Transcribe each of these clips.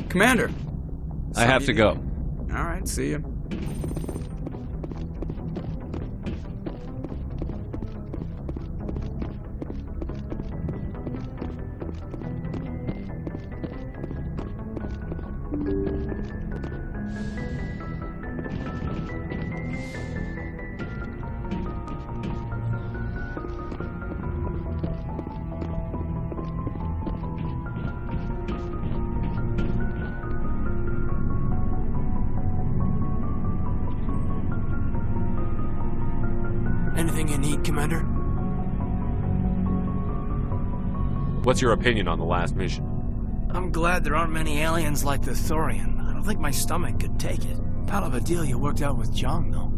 Commander! I have to go. Alright, see ya. Anything you need, Commander? What's your opinion on the last mission? I'm glad there aren't many aliens like the Thorian. I don't think my stomach could take it. Hell of a deal you worked out with Jung, though.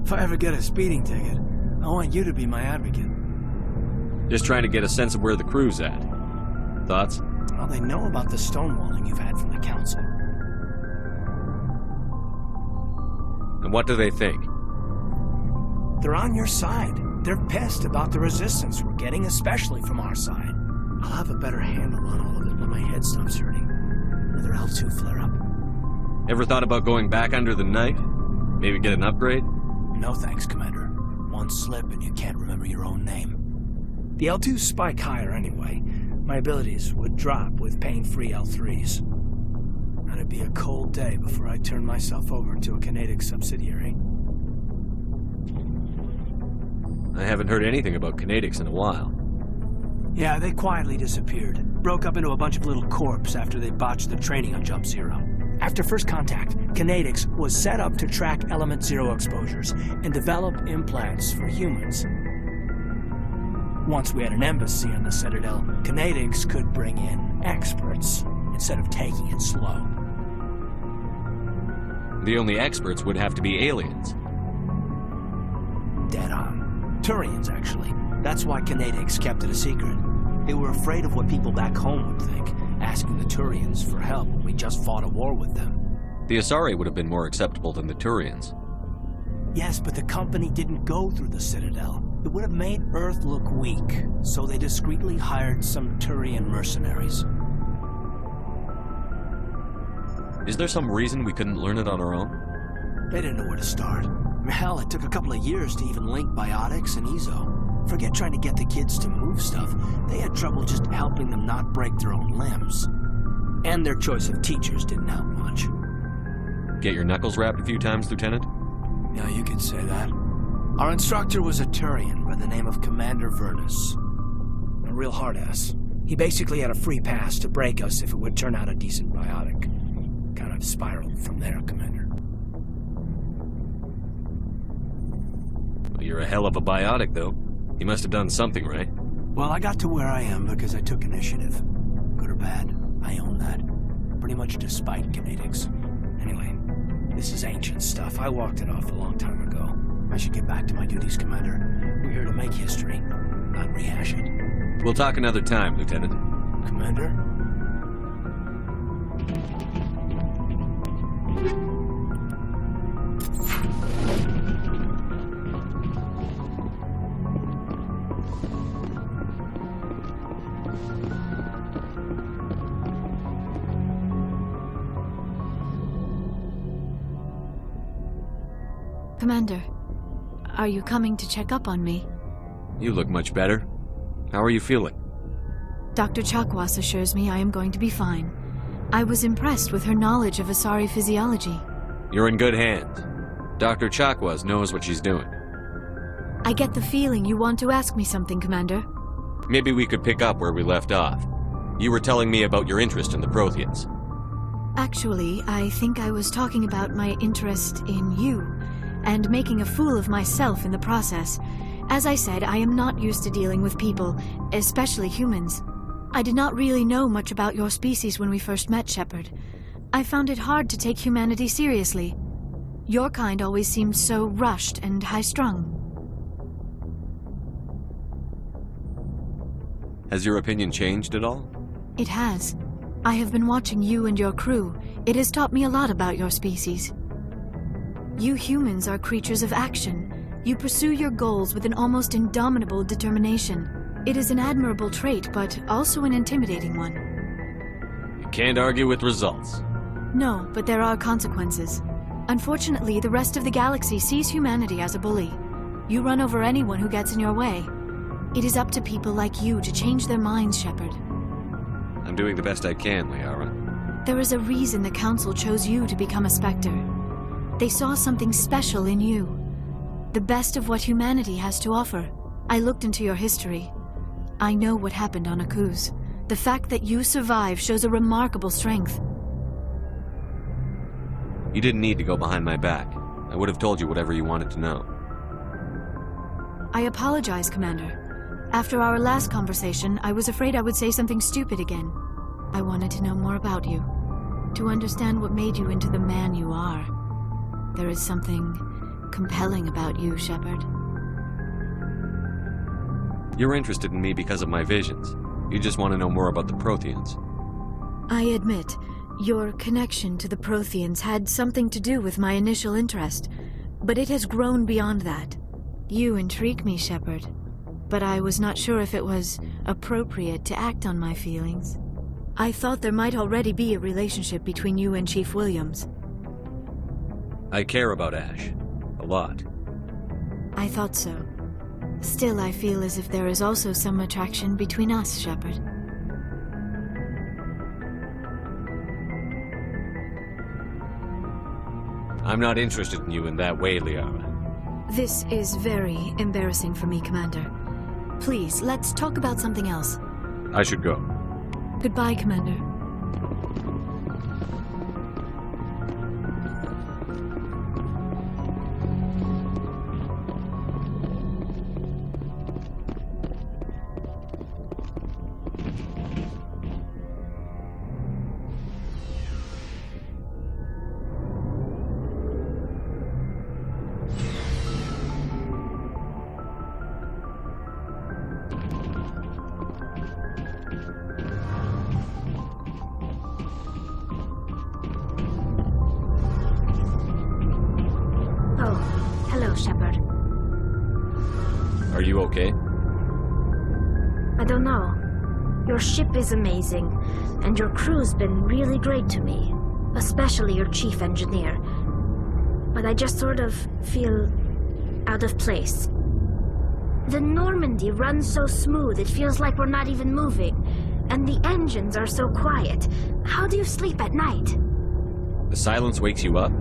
If I ever get a speeding ticket, I want you to be my advocate. Just trying to get a sense of where the crew's at. Thoughts? Well, they know about the stonewalling you've had from the Council. And what do they think? They're on your side. They're pissed about the resistance we're getting, especially from our side. I'll have a better handle on all of it when my head stops hurting. Another L2 flare-up. Ever thought about going back under the night? Maybe get an upgrade? No thanks, Commander. One slip and you can't remember your own name. The L2s spike higher anyway. My abilities would drop with pain-free L3s. And it'd be a cold day before I turn myself over to a Kinetic subsidiary. I haven't heard anything about kinetics in a while. Yeah, they quietly disappeared. Broke up into a bunch of little corps after they botched the training on Jump Zero. After first contact, Kinetics was set up to track Element Zero exposures and develop implants for humans. Once we had an embassy on the Citadel, Kinetics could bring in experts instead of taking it slow. The only experts would have to be aliens. Dead on. Turians, actually. That's why Kinetics kept it a secret. They were afraid of what people back home would think, asking the Turians for help when we just fought a war with them. The Asari would have been more acceptable than the Turians. Yes, but the company didn't go through the Citadel. It would have made Earth look weak, so they discreetly hired some Turian mercenaries. Is there some reason we couldn't learn it on our own? They didn't know where to start. Hell, it took a couple of years to even link biotics and Ezo. Forget trying to get the kids to move stuff. They had trouble just helping them not break their own limbs. And their choice of teachers didn't help much. Get your knuckles rapped a few times, Lieutenant? Yeah, you could say that. Our instructor was a Turian by the name of Commander Vernus. A real hard-ass. He basically had a free pass to break us if it would turn out a decent biotic. Kind of spiraled from there, Commander. Well, you're a hell of a biotic, though. He must have done something right. Well, I got to where I am because I took initiative. Good or bad, I own that. Pretty much despite kinetics. Anyway, this is ancient stuff. I walked it off a long time ago. I should get back to my duties, Commander. We're here to make history, not rehash it. We'll talk another time, Lieutenant. Commander? Commander, are you coming to check up on me? You look much better. How are you feeling? Dr. Chakwas assures me I am going to be fine. I was impressed with her knowledge of Asari physiology. You're in good hands. Dr. Chakwas knows what she's doing. I get the feeling you want to ask me something, Commander. Maybe we could pick up where we left off. You were telling me about your interest in the Protheans. Actually, I think I was talking about my interest in you, and making a fool of myself in the process. As I said, I am not used to dealing with people, especially humans. I did not really know much about your species when we first met, Shepard. I found it hard to take humanity seriously. Your kind always seemed so rushed and high-strung. Has your opinion changed at all? It has. I have been watching you and your crew. It has taught me a lot about your species. You humans are creatures of action. You pursue your goals with an almost indomitable determination. It is an admirable trait, but also an intimidating one. Can't argue with results. No, but there are consequences. Unfortunately, the rest of the galaxy sees humanity as a bully. You run over anyone who gets in your way. It is up to people like you to change their minds, Shepard. I'm doing the best I can, Liara. There is a reason the Council chose you to become a Spectre. They saw something special in you. The best of what humanity has to offer. I looked into your history. I know what happened on Akuz. The fact that you survived shows a remarkable strength. You didn't need to go behind my back. I would have told you whatever you wanted to know. I apologize, Commander. After our last conversation, I was afraid I would say something stupid again. I wanted to know more about you. To understand what made you into the man you are. There is something compelling about you, Shepard. You're interested in me because of my visions. You just want to know more about the Protheans. I admit, your connection to the Protheans had something to do with my initial interest, but it has grown beyond that. You intrigue me, Shepard, but I was not sure if it was appropriate to act on my feelings. I thought there might already be a relationship between you and Chief Williams. I care about Ash. A lot. I thought so. Still, I feel as if there is also some attraction between us, Shepard. I'm not interested in you in that way, Liara. This is very embarrassing for me, Commander. Please, let's talk about something else. I should go. Goodbye, Commander. Shepard. Are you okay? I don't know. Your ship is amazing, and your crew's been really great to me, especially your chief engineer. But I just sort of feel out of place. The Normandy runs so smooth it feels like we're not even moving, and the engines are so quiet. How do you sleep at night? The silence wakes you up?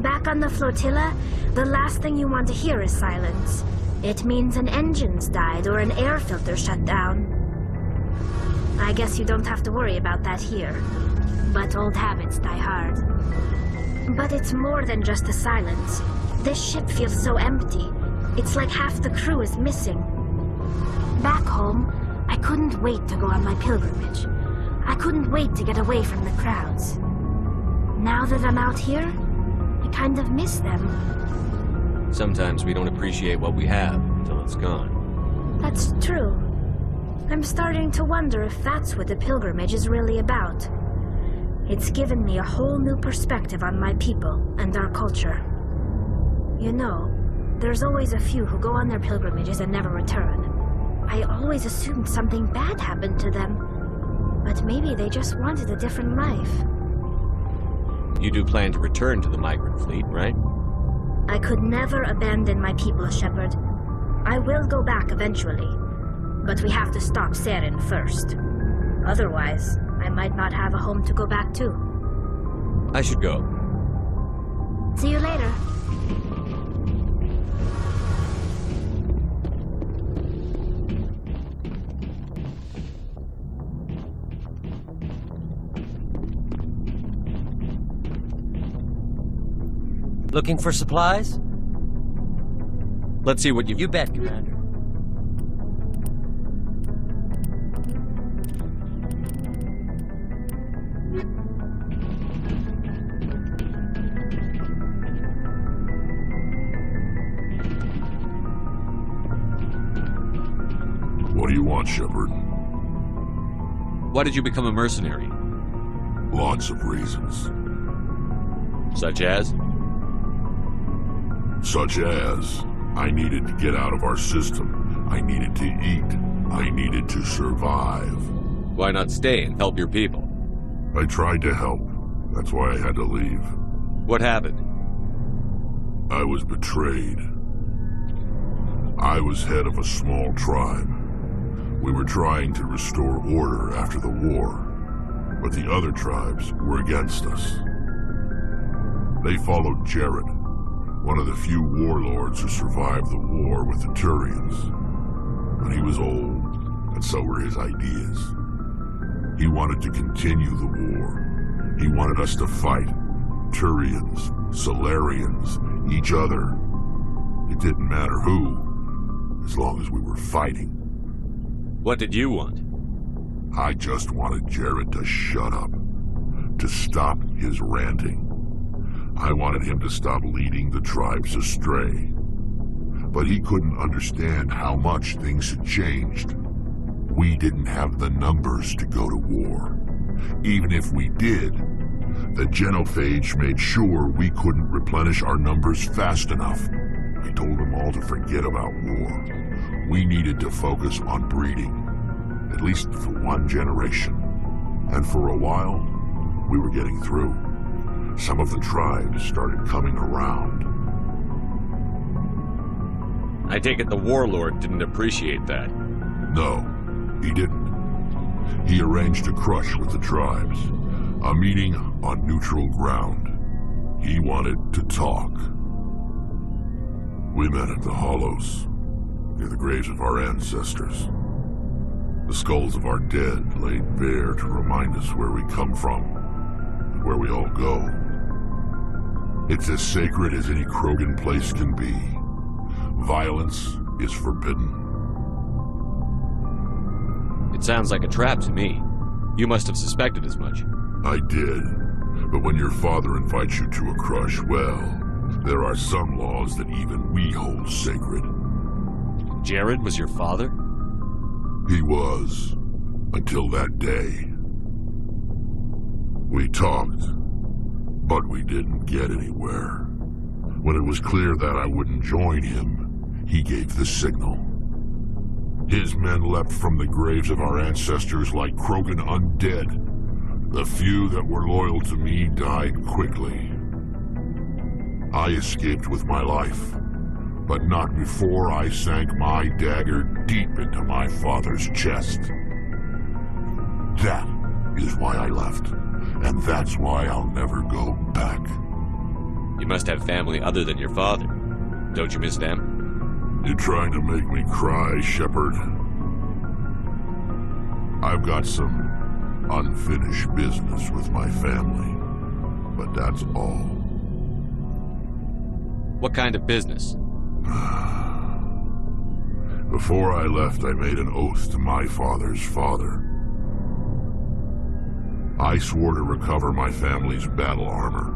Back on the flotilla, the last thing you want to hear is silence. It means an engine's died or an air filter shut down. I guess you don't have to worry about that here. But old habits die hard. But it's more than just the silence. This ship feels so empty. It's like half the crew is missing. Back home, I couldn't wait to go on my pilgrimage. I couldn't wait to get away from the crowds. Now that I'm out here, I kind of miss them. Sometimes we don't appreciate what we have until it's gone. That's true. I'm starting to wonder if that's what the pilgrimage is really about. It's given me a whole new perspective on my people and our culture. You know, there's always a few who go on their pilgrimages and never return. I always assumed something bad happened to them, but maybe they just wanted a different life. You do plan to return to the migrant fleet, right? I could never abandon my people, Shepard. I will go back eventually, but we have to stop Saren first. Otherwise, I might not have a home to go back to. I should go. See you later. Looking for supplies? Let's see what you... You bet, Commander. What do you want, Shepard? Why did you become a mercenary? Lots of reasons. Such as? Such as, I needed to get out of our system. I needed to eat. I needed to survive. Why not stay and help your people? I tried to help. That's why I had to leave. What happened? I was betrayed. I was head of a small tribe. We were trying to restore order after the war, but the other tribes were against us. They followed Jared, one of the few warlords who survived the war with the Turians. But he was old, and so were his ideas. He wanted to continue the war. He wanted us to fight. Turians, Solarians, each other. It didn't matter who, as long as we were fighting. What did you want? I just wanted Jared to shut up, to stop his ranting. I wanted him to stop leading the tribes astray. But he couldn't understand how much things had changed. We didn't have the numbers to go to war. Even if we did, the genophage made sure we couldn't replenish our numbers fast enough. I told them all to forget about war. We needed to focus on breeding, at least for one generation. And for a while, we were getting through. Some of the tribes started coming around. I take it the warlord didn't appreciate that. No, he didn't. He arranged a crush with the tribes, a meeting on neutral ground. He wanted to talk. We met at the Hollows, near the graves of our ancestors. The skulls of our dead laid bare to remind us where we come from, and where we all go. It's as sacred as any Krogan place can be. Violence is forbidden. It sounds like a trap to me. You must have suspected as much. I did. But when your father invites you to a crush, well, there are some laws that even we hold sacred. Jared was your father? He was, until that day. We talked, but we didn't get anywhere. When it was clear that I wouldn't join him, he gave the signal. His men leapt from the graves of our ancestors like Krogan undead. The few that were loyal to me died quickly. I escaped with my life, but not before I sank my dagger deep into my father's chest. That is why I left, and that's why I'll never go back. You must have family other than your father. Don't you miss them? You trying to make me cry, Shepard? I've got some unfinished business with my family, but that's all. What kind of business? Before I left, I made an oath to my father's father. I swore to recover my family's battle armor.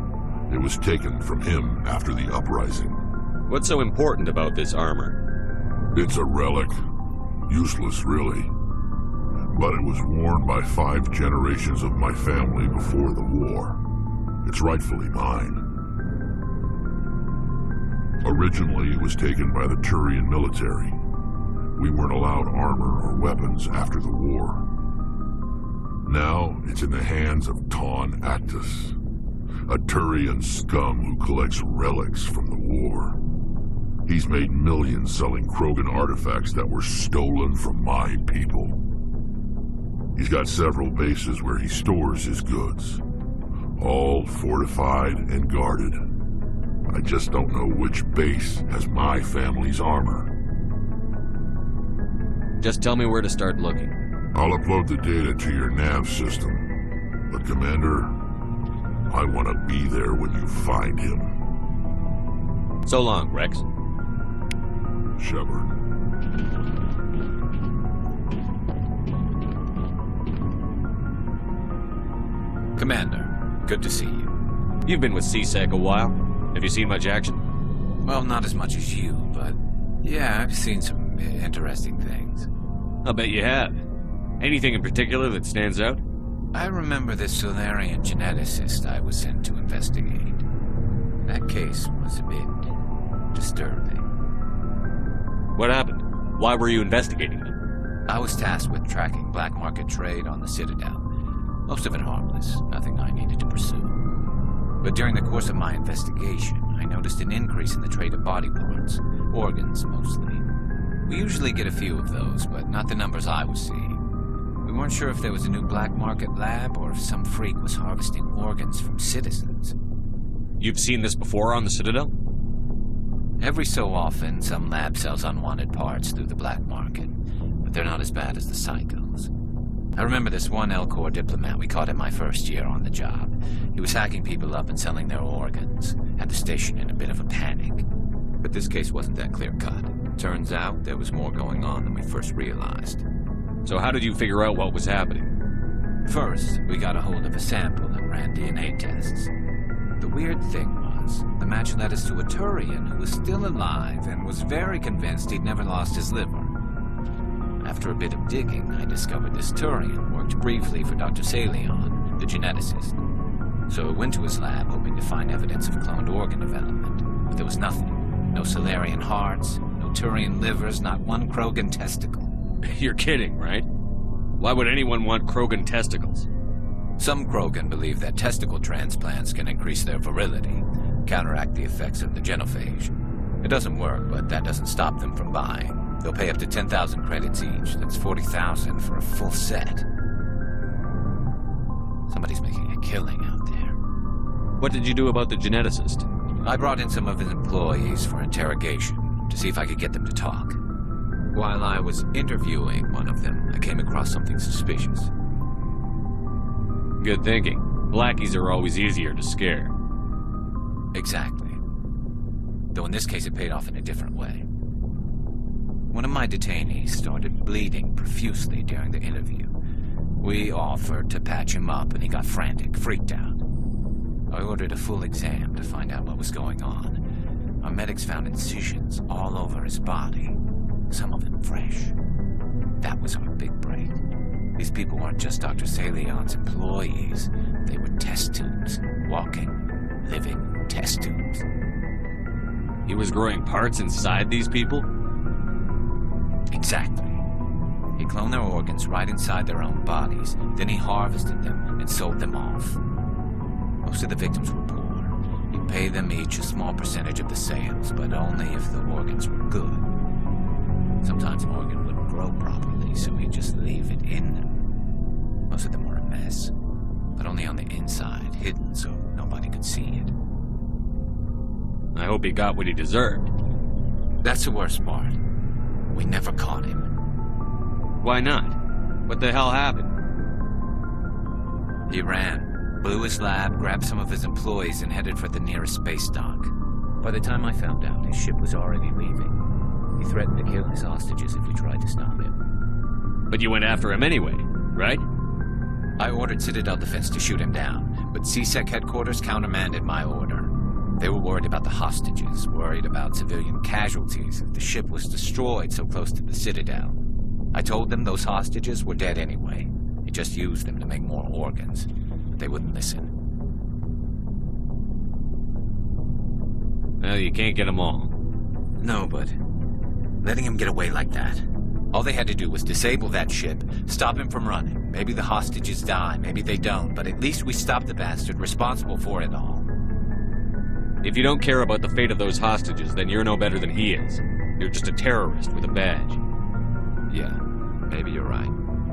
It was taken from him after the uprising. What's so important about this armor? It's a relic. Useless, really. But it was worn by 5 generations of my family before the war. It's rightfully mine. Originally, it was taken by the Turian military. We weren't allowed armor or weapons after the war. Now, it's in the hands of Taun Actus, a Turian scum who collects relics from the war. He's made millions selling Krogan artifacts that were stolen from my people. He's got several bases where he stores his goods, all fortified and guarded. I just don't know which base has my family's armor. Just tell me where to start looking. I'll upload the data to your nav system. But Commander, I want to be there when you find him. So long, Wrex. Shepard. Commander, good to see you. You've been with CSEC a while. Have you seen much action? Well, not as much as you, but yeah, I've seen some interesting things. I'll bet you have. Anything in particular that stands out? I remember the Solarian geneticist I was sent to investigate. That case was a bit disturbing. What happened? Why were you investigating them? I was tasked with tracking black market trade on the Citadel. Most of it harmless, nothing I needed to pursue. But during the course of my investigation, I noticed an increase in the trade of body parts, organs mostly. We usually get a few of those, but not the numbers I was seeing. We weren't sure if there was a new black market lab or if some freak was harvesting organs from citizens. You've seen this before on the Citadel? Every so often, some lab sells unwanted parts through the black market, but they're not as bad as the cycles. I remember this one L-Corps diplomat we caught in my first year on the job. He was hacking people up and selling their organs, had the station in a bit of a panic. But this case wasn't that clear-cut. Turns out there was more going on than we first realized. So how did you figure out what was happening? First, we got a hold of a sample and ran DNA tests. The weird thing was, the match led us to a Turian who was still alive and was very convinced he'd never lost his liver. After a bit of digging, I discovered this Turian worked briefly for Dr. Salion, the geneticist. So I went to his lab hoping to find evidence of cloned organ development, but there was nothing. No Solarian hearts, no Turian livers, not one Krogan testicle. You're kidding, right? Why would anyone want Krogan testicles? Some Krogan believe that testicle transplants can increase their virility, counteract the effects of the genophage. It doesn't work, but that doesn't stop them from buying. They'll pay up to 10,000 credits each. That's 40,000 for a full set. Somebody's making a killing out there. What did you do about the geneticist? I brought in some of his employees for interrogation to see if I could get them to talk. While I was interviewing one of them, I came across something suspicious. Good thinking. Blackies are always easier to scare. Exactly. Though in this case it paid off in a different way. One of my detainees started bleeding profusely during the interview. We offered to patch him up and he got frantic, freaked out. I ordered a full exam to find out what was going on. Our medics found incisions all over his body, some of them fresh. That was our big break. These people weren't just Dr. Salion's employees. They were test tubes, walking, living test tubes. He was growing parts inside these people? Exactly. He cloned their organs right inside their own bodies. Then he harvested them and sold them off. Most of the victims were poor. He'd pay them each a small percentage of the sales, but only if the organs were good. Sometimes an organ wouldn't grow properly, so he'd just leave it in them. Most of them were a mess, but only on the inside, hidden so nobody could see it. I hope he got what he deserved. That's the worst part. We never caught him. Why not? What the hell happened? He ran, blew his lab, grabbed some of his employees, and headed for the nearest space dock. By the time I found out, his ship was already leaving. He threatened to kill his hostages if we tried to stop him. But you went after him anyway, right? I ordered Citadel Defense to shoot him down, but CSEC headquarters countermanded my order. They were worried about the hostages, worried about civilian casualties if the ship was destroyed so close to the Citadel. I told them those hostages were dead anyway. He just used them to make more organs. But they wouldn't listen. Well, you can't get them all. No, but letting him get away like that. All they had to do was disable that ship, stop him from running. Maybe the hostages die, maybe they don't, but at least we stopped the bastard responsible for it all. If you don't care about the fate of those hostages, then you're no better than he is. You're just a terrorist with a badge. Yeah, maybe you're right.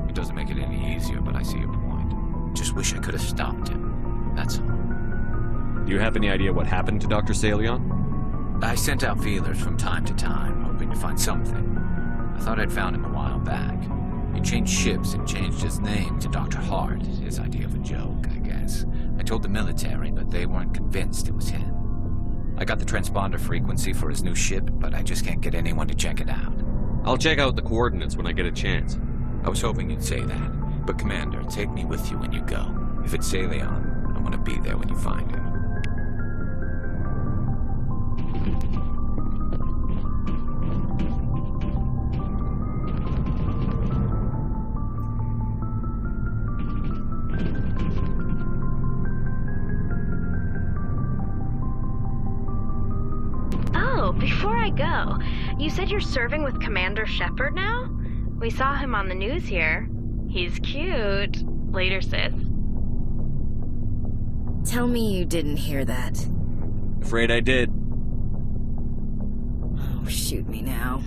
It doesn't make it any easier, but I see your point. Just wish I could have stopped him. That's all. Do you have any idea what happened to Dr. Salion? I sent out feelers from time to time, hoping to find something. I thought I'd found him a while back. He changed ships and changed his name to Dr. Hart, his idea of a joke, I guess. I told the military, but they weren't convinced it was him. I got the transponder frequency for his new ship, but I just can't get anyone to check it out. I'll check out the coordinates when I get a chance. I was hoping you'd say that. But Commander, take me with you when you go. If it's Salion, I want to be there when you find him. Before I go, you said you're serving with Commander Shepard now? We saw him on the news here. He's cute. Later, sis. Tell me you didn't hear that. Afraid I did. Oh, shoot me now.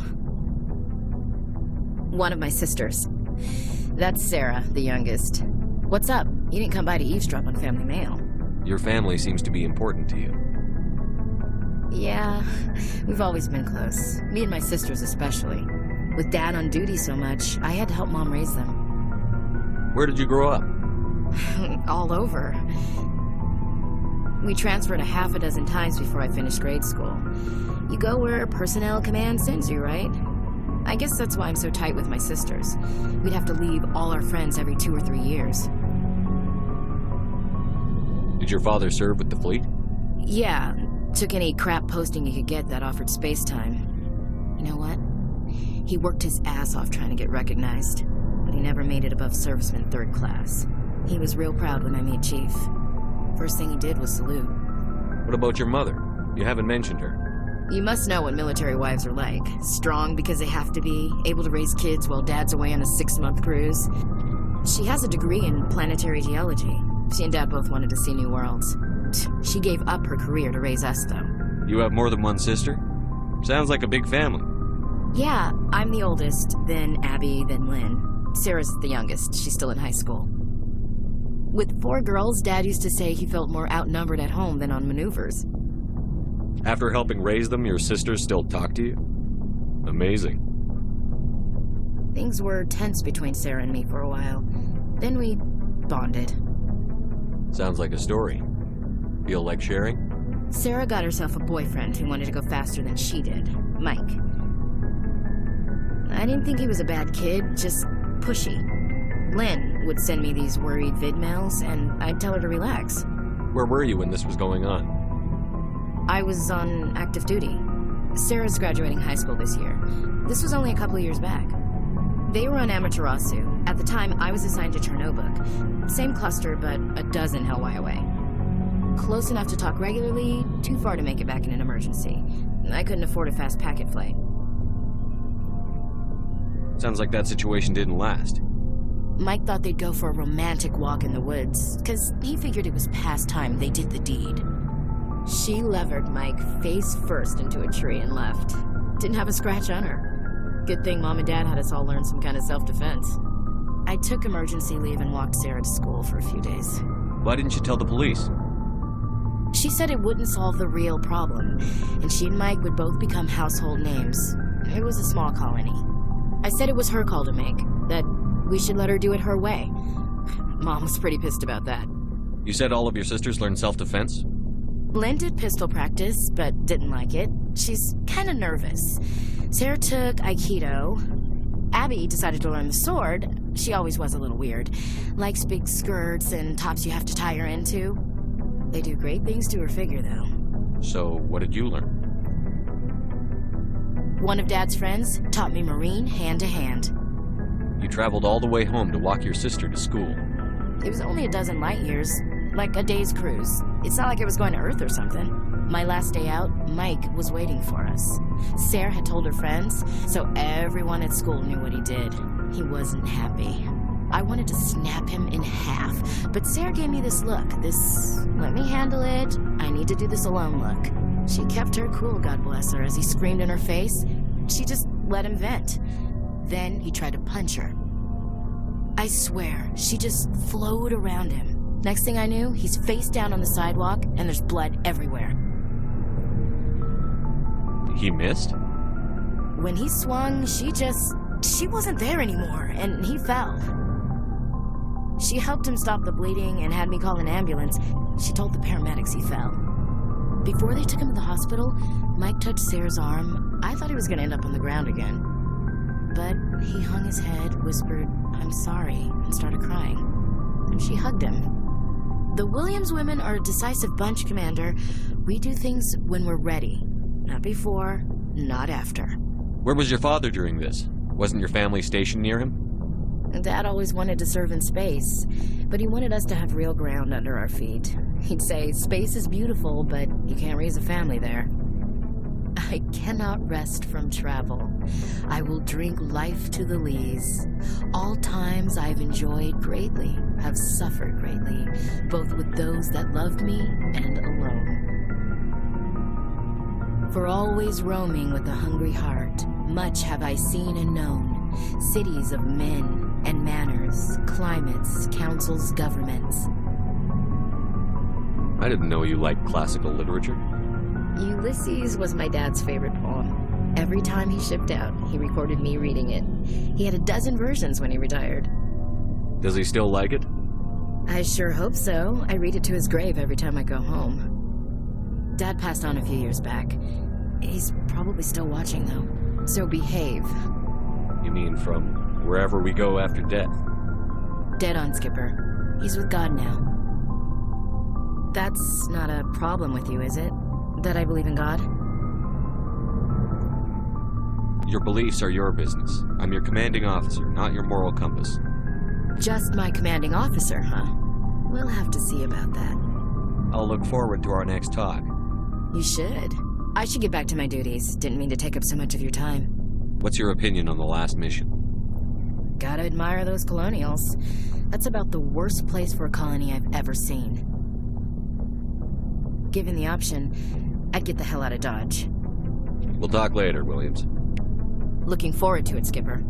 One of my sisters. That's Sarah, the youngest. What's up? You didn't come by to eavesdrop on family mail. Your family seems to be important to you. Yeah, we've always been close. Me and my sisters especially. With Dad on duty so much, I had to help Mom raise them. Where did you grow up? All over. We transferred a half a dozen times before I finished grade school. You go where personnel command sends you, right? I guess that's why I'm so tight with my sisters. We'd have to leave all our friends every 2 or 3 years. Did your father serve with the fleet? Yeah, took any crap posting he could get that offered space time. You know what? He worked his ass off trying to get recognized, but he never made it above serviceman 3rd class. He was real proud when I made chief. First thing he did was salute. What about your mother? You haven't mentioned her. You must know what military wives are like. Strong because they have to be, able to raise kids while Dad's away on a 6-month cruise. She has a degree in planetary geology. She and Dad both wanted to see new worlds. She gave up her career to raise us, though. You have more than one sister? Sounds like a big family. Yeah, I'm the oldest, then Abby, then Lynn. Sarah's the youngest. She's still in high school. With 4 girls, Dad used to say he felt more outnumbered at home than on maneuvers. After helping raise them, your sisters still talk to you? Amazing. Things were tense between Sarah and me for a while. Then we bonded. Sounds like a story. Feel like sharing? Sarah got herself a boyfriend who wanted to go faster than she did, Mike. I didn't think he was a bad kid, just pushy. Lynn would send me these worried vid mails, and I'd tell her to relax. Where were you when this was going on? I was on active duty. Sarah's graduating high school this year. This was only a couple of years back. They were on Amaterasu. At the time, I was assigned to Chernobog. Same cluster, but a dozen Hellwire away. Close enough to talk regularly, too far to make it back in an emergency. I couldn't afford a fast packet flight. Sounds like that situation didn't last. Mike thought they'd go for a romantic walk in the woods, because he figured it was past time they did the deed. She levered Mike face first into a tree and left. Didn't have a scratch on her. Good thing Mom and Dad had us all learn some kind of self-defense. I took emergency leave and walked Sarah to school for a few days. Why didn't you tell the police? She said it wouldn't solve the real problem, and she and Mike would both become household names. It was a small colony. I said it was her call to make, that we should let her do it her way. Mom was pretty pissed about that. You said all of your sisters learned self-defense? Lynn did pistol practice, but didn't like it. She's kind of nervous. Sarah took Aikido. Abby decided to learn the sword. She always was a little weird. Likes big skirts and tops you have to tie her into. They do great things to her figure, though. So, what did you learn? One of Dad's friends taught me Marine hand-to-hand. You traveled all the way home to walk your sister to school. It was only a dozen light years, like a day's cruise. It's not like it was going to Earth or something. My last day out, Mike was waiting for us. Sarah had told her friends, so everyone at school knew what he did. He wasn't happy. I wanted to snap him in half, but Sarah gave me this look, this let me handle it, I need to do this alone look. She kept her cool, God bless her, as he screamed in her face. She just let him vent. Then he tried to punch her. I swear, she just flowed around him. Next thing I knew, he's face down on the sidewalk, and there's blood everywhere. He missed? When he swung, she wasn't there anymore, and he fell. She helped him stop the bleeding and had me call an ambulance. She told the paramedics he fell. Before they took him to the hospital, Mike touched Sarah's arm. I thought he was going to end up on the ground again. But he hung his head, whispered, "I'm sorry," and started crying. And she hugged him. The Williams women are a decisive bunch, Commander. We do things when we're ready. Not before, not after. Where was your father during this? Wasn't your family stationed near him? Dad always wanted to serve in space, but he wanted us to have real ground under our feet. He'd say, space is beautiful, but you can't raise a family there. I cannot rest from travel. I will drink life to the lees. All times I've enjoyed greatly, have suffered greatly, both with those that loved me and alone. For always roaming with a hungry heart, much have I seen and known, cities of men and manners, climates, councils, governments. I didn't know you liked classical literature. Ulysses was my dad's favorite poem. Every time he shipped out, he recorded me reading it. He had a dozen versions when he retired. Does he still like it? I sure hope so. I read it to his grave every time I go home. Dad passed on a few years back. He's probably still watching, though. So behave. You mean from wherever we go after death? Dead on, Skipper. He's with God now. That's not a problem with you, is it? That I believe in God? Your beliefs are your business. I'm your commanding officer, not your moral compass. Just my commanding officer, huh? We'll have to see about that. I'll look forward to our next talk. You should. I should get back to my duties. Didn't mean to take up so much of your time. What's your opinion on the last mission? Gotta admire those colonials. That's about the worst place for a colony I've ever seen. Given the option, I'd get the hell out of Dodge. We'll talk later, Williams. Looking forward to it, Skipper.